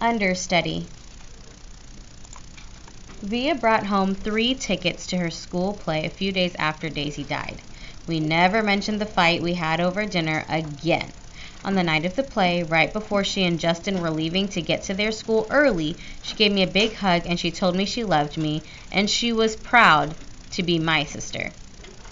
Understudy. Via brought home 3 tickets to her school play a few days after Daisy died. We never mentioned the fight we had over dinner again. On the night of the play, right before she and Justin were leaving to get to their school early, she gave me a big hug and she told me she loved me and she was proud to be my sister.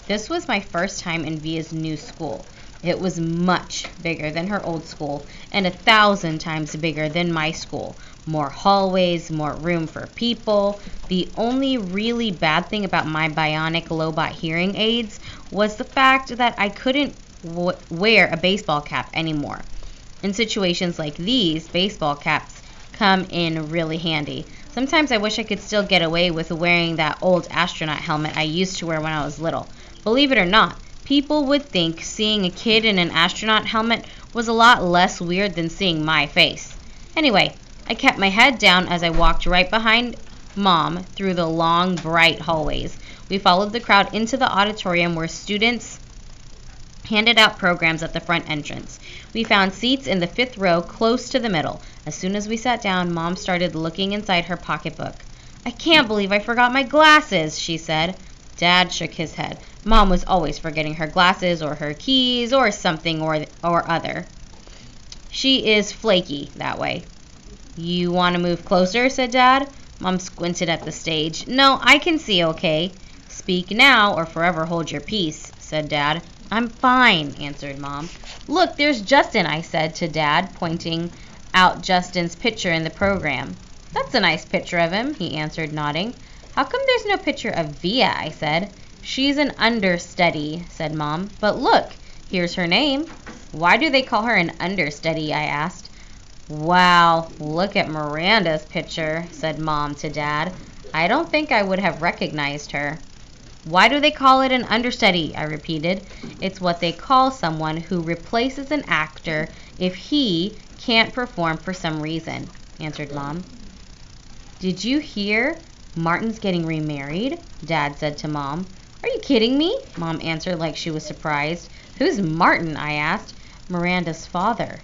This was my first time in Via's new school. It was much bigger than her old school and 1,000 times bigger than my school. More hallways, more room for people. The only really bad thing about my bionic Lobot hearing aids was the fact that I couldn't wear a baseball cap anymore. In situations like these, baseball caps come in really handy. Sometimes I wish I could still get away with wearing that old astronaut helmet I used to wear when I was little. Believe it or not, people would think seeing a kid in an astronaut helmet was a lot less weird than seeing my face. Anyway, I kept my head down as I walked right behind Mom through the long, bright hallways. We followed the crowd into the auditorium where students handed out programs at the front entrance. We found seats in the 5th row close to the middle. As soon as we sat down, Mom started looking inside her pocketbook. "I can't believe I forgot my glasses," she said. Dad shook his head. Mom was always forgetting her glasses or her keys or something or other. She is flaky that way. "You want to move closer?" said Dad. Mom squinted at the stage. "No, I can see okay." "Speak now or forever hold your peace," said Dad. "I'm fine," answered Mom. "Look, there's Justin," I said to Dad, pointing out Justin's picture in the program. "That's a nice picture of him," he answered, nodding. "How come there's no picture of Via?" I said. "She's an understudy," said Mom. "But look, here's her name." "Why do they call her an understudy?" I asked. "Wow, look at Miranda's picture," said Mom to Dad. "I don't think I would have recognized her." "Why do they call it an understudy?" I repeated. "It's what they call someone who replaces an actor if he can't perform for some reason," answered Mom. "Did you hear? Martin's getting remarried?" Dad said to Mom. "Are you kidding me?" Mom answered like she was surprised. "Who's Martin?" I asked. "Miranda's father,"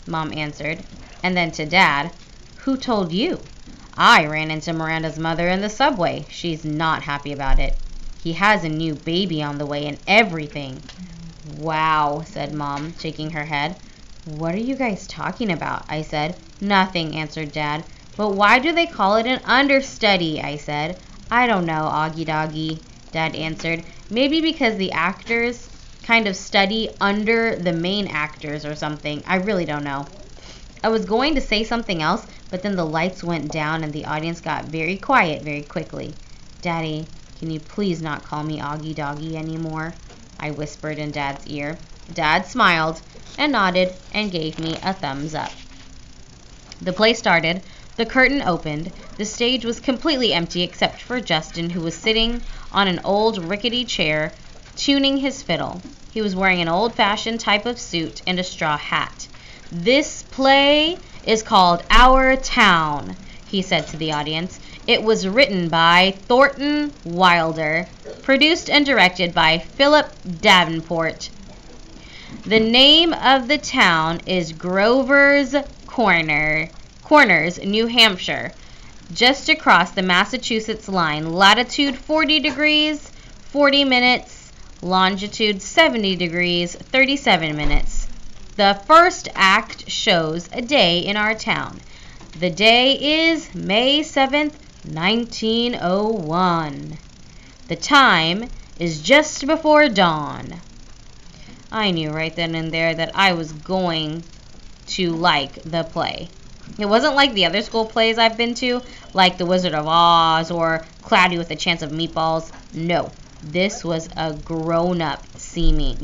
Mom answered. And then to Dad, "Who told you?" "I ran into Miranda's mother in the subway. She's not happy about it. He has a new baby on the way and everything." "Wow," said Mom, shaking her head. "What are you guys talking about?" I said. "Nothing," answered Dad. "But why do they call it an understudy?" I said. "I don't know, Augie Doggy," Dad answered. "Maybe because the actors kind of study under the main actors or something. I really don't know." I was going to say something else, but then the lights went down and the audience got very quiet very quickly. "Daddy, can you please not call me Augie Doggy anymore?" I whispered in Dad's ear. Dad smiled and nodded and gave me a thumbs up. The play started. The curtain opened. The stage was completely empty except for Justin, who was sitting on an old rickety chair, tuning his fiddle. He was wearing an old-fashioned type of suit and a straw hat. "This play is called Our Town," he said to the audience. "It was written by Thornton Wilder, produced and directed by Philip Davenport. The name of the town is Grover's Corners, New Hampshire, just across the Massachusetts line, latitude 40 degrees, 40 minutes, longitude 70 degrees, 37 minutes. The first act shows a day in our town. The day is May 7th, 1901. The time is just before dawn." I knew right then and there that I was going to like the play. It wasn't like the other school plays I've been to, like The Wizard of Oz or Cloudy with a Chance of Meatballs. No, this was grown-up seeming,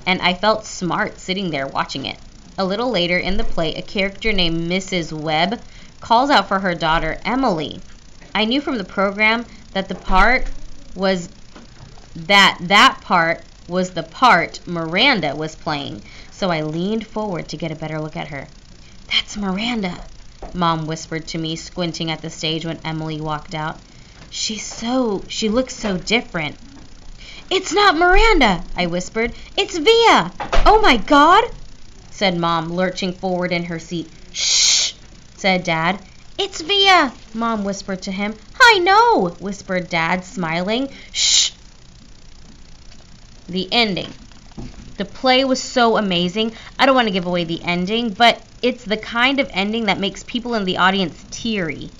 and I felt smart sitting there watching it. A little later in the play, a character named Mrs. Webb calls out for her daughter Emily. I knew from the program that that part was the part Miranda was playing, so I leaned forward to get a better look at her. "That's Miranda," Mom whispered to me, squinting at the stage when Emily walked out. She looks so different." "It's not Miranda," I whispered. "It's Via. Oh my God." said Mom, lurching forward in her seat. Shh, said Dad. It's Via, Mom whispered to him. I know, whispered Dad, smiling. Shh. The ending. The play was so amazing. I don't want to give away the ending, but it's the kind of ending that makes people in the audience teary.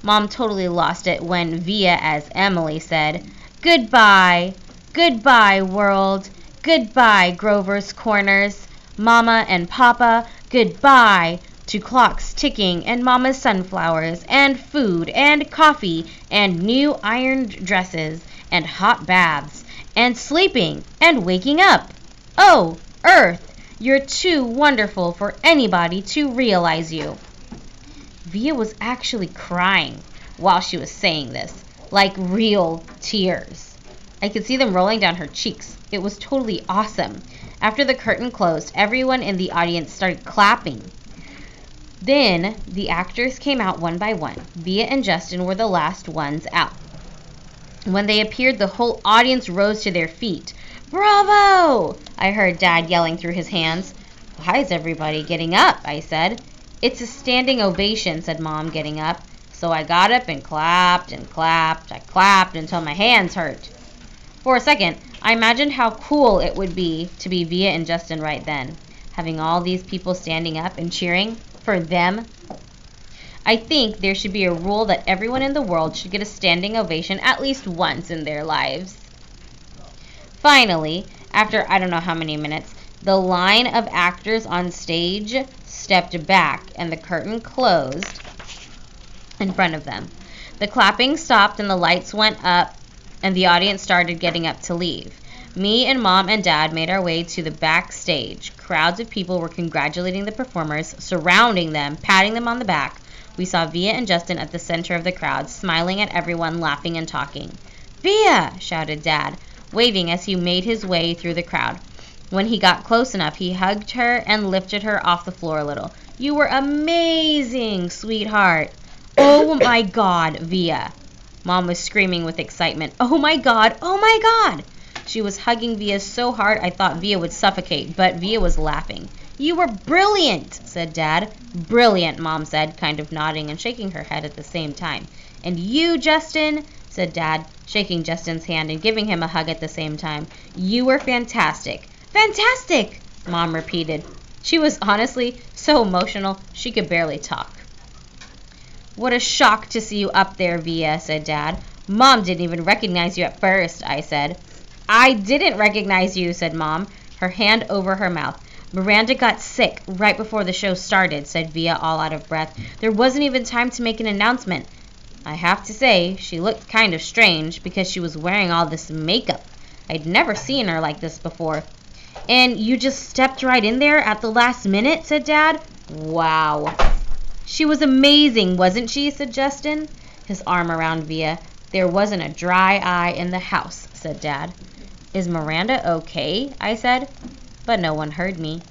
Mom totally lost it when Via, as Emily, said, Goodbye. Goodbye, world. Goodbye, Grover's Corners. Mama and Papa, goodbye to clocks ticking and Mama's sunflowers and food and coffee and new ironed dresses and hot baths and sleeping and waking up. Oh, Earth, you're too wonderful for anybody to realize you. Via was actually crying while she was saying this, like real tears. I could see them rolling down her cheeks. It was totally awesome. After the curtain closed, everyone in the audience started clapping. Then the actors came out one by one. Via and Justin were the last ones out. When they appeared, the whole audience rose to their feet. Bravo! I heard Dad yelling through his hands. Why is everybody getting up? I said. It's a standing ovation, said Mom, getting up. So I got up and clapped and clapped. I clapped until my hands hurt. For a second, I imagined how cool it would be to be Via and Justin right then, having all these people standing up and cheering for them. I think there should be a rule that everyone in the world should get a standing ovation at least once in their lives. Finally, after I don't know how many minutes, the line of actors on stage stepped back and the curtain closed in front of them. The clapping stopped and the lights went up and the audience started getting up to leave. Me and Mom and Dad made our way to the backstage. Crowds of people were congratulating the performers, surrounding them, patting them on the back. We saw Via and Justin at the center of the crowd, smiling at everyone, laughing and talking. Via! Shouted Dad, waving as he made his way through the crowd. When he got close enough, he hugged her and lifted her off the floor a little. You were amazing, sweetheart. Oh my God, Via. Mom was screaming with excitement. Oh my God, oh my God. She was hugging Via so hard I thought Via would suffocate, but Via was laughing. You were brilliant, said Dad. Brilliant, Mom said, kind of nodding and shaking her head at the same time. And you, Justin, said Dad, shaking Justin's hand and giving him a hug at the same time. You were fantastic. Fantastic, Mom repeated. She was honestly so emotional she could barely talk. What a shock to see you up there, Via, said Dad. Mom didn't even recognize you at first, I said. I didn't recognize you, said Mom, her hand over her mouth. Miranda got sick right before the show started, said Via, all out of breath. There wasn't even time to make an announcement. I have to say, she looked kind of strange because she was wearing all this makeup. I'd never seen her like this before. And you just stepped right in there at the last minute, said Dad. Wow. She was amazing, wasn't she, said Justin, his arm around Via. There wasn't a dry eye in the house, said Dad. Is Miranda okay? I said, but no one heard me.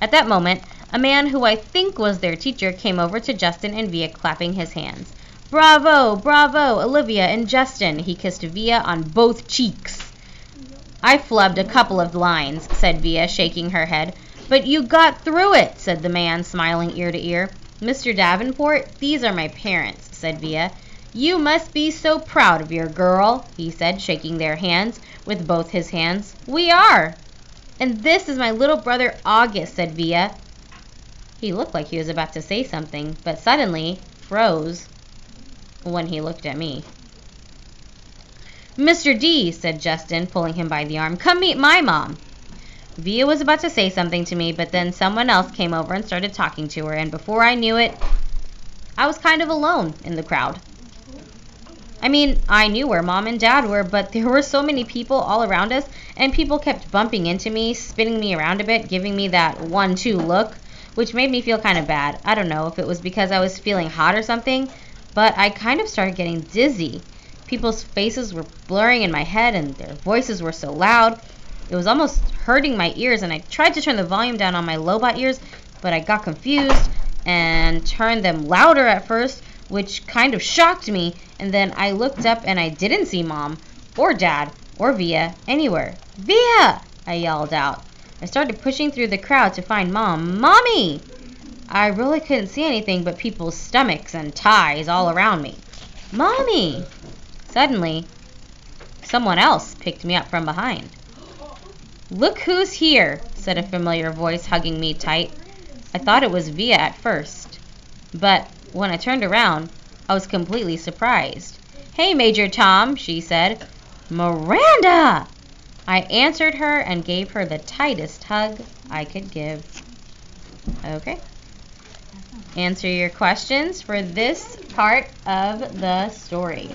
At that moment, a man who I think was their teacher came over to Justin and Via, clapping his hands. Bravo, bravo, Olivia and Justin. He kissed Via on both cheeks. I flubbed a couple of lines, said Via, shaking her head. But you got through it, said the man, smiling ear to ear. Mr. Davenport, these are my parents, said Via. You must be so proud of your girl, he said, shaking their hands with both his hands. We are. And this is my little brother August, said Via. He looked like he was about to say something, but suddenly froze when he looked at me. Mr. D, said Justin, pulling him by the arm, come meet my mom. Via was about to say something to me, but then someone else came over and started talking to her, and before I knew it, I was kind of alone in the crowd. I mean, I knew where Mom and Dad were, but there were so many people all around us, and people kept bumping into me, spinning me around a bit, giving me that 1-2 look, which made me feel kind of bad. I don't know if it was because I was feeling hot or something, but I kind of started getting dizzy. People's faces were blurring in my head, and their voices were so loud. It was almost hurting my ears, and I tried to turn the volume down on my Lobot ears, but I got confused and turned them louder at first, which kind of shocked me, and then I looked up and I didn't see Mom or Dad or Via anywhere. Via! I yelled out. I started pushing through the crowd to find Mom. Mommy! I really couldn't see anything but people's stomachs and ties all around me. Mommy! Suddenly, someone else picked me up from behind. Look who's here, said a familiar voice, hugging me tight. I thought it was Via at first, but when I turned around, I was completely surprised. Hey, Major Tom, she said. Miranda! I answered her and gave her the tightest hug I could give. Okay. Answer your questions for this part of the story.